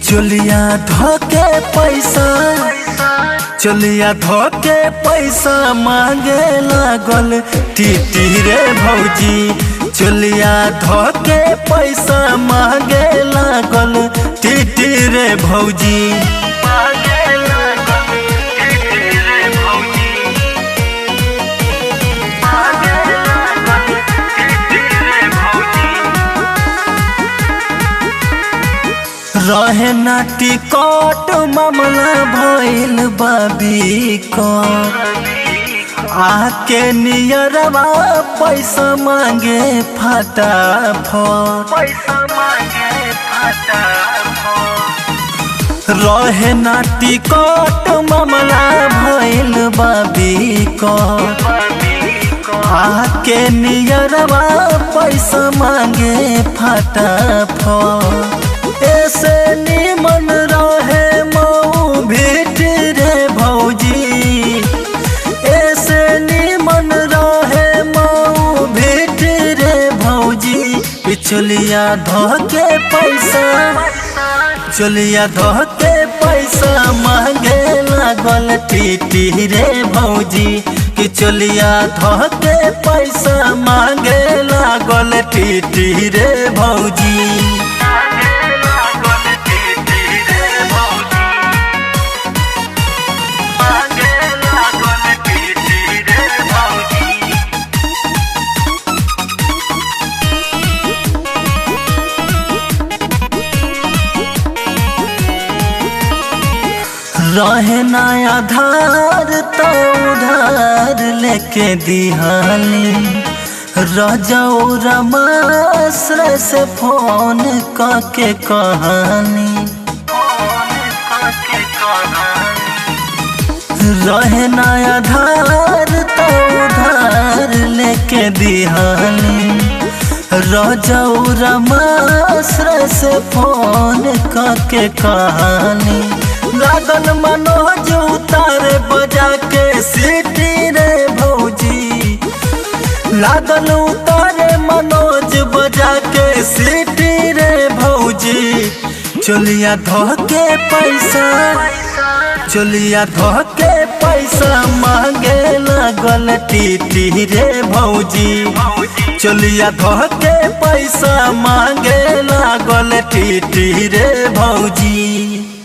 चोलिया धोके पैसा मांगे लागल टीटी रे भौजी। चोलिया धोके पैसा मांगे लागल टीटी रे भौजी। रहे ना टिकट मामला भइल बाबी को आके नियरवा पैसा मांगे फटाफट। रहे ना टिकट मामला भइल बाबी को आके नियरवा पैसा मांगे फटाफट। ऐसे निमन रहे मऊ भेट रे भौजी। ऐसे निमन रहे मऊ भेट रे भौजी। चोलिया धोके पैसा मांगे लागल टीटी रे भौजी। कि चोलिया धोके पैसा मांगे लागल टीटी रे भौजी। रहे ना आधार तो उधार लेके दिहानी। रजऊ रमाश्रय से फोन करके कहानी। रहे ना आधार तो उधार लेके दिहानी। रजऊ रमाश्रय से फोन करके कहानी। लागल मनोज उतारे बजा के सीटी रे भौजी। लागल उतारे मनोज बजा के सीटी रे भौजी। चोलिया धोके पैसा मांगे लागल टीटी रे भौजी। चोलिया धोके पैसा मांगे लागल टीटी रे भौजी।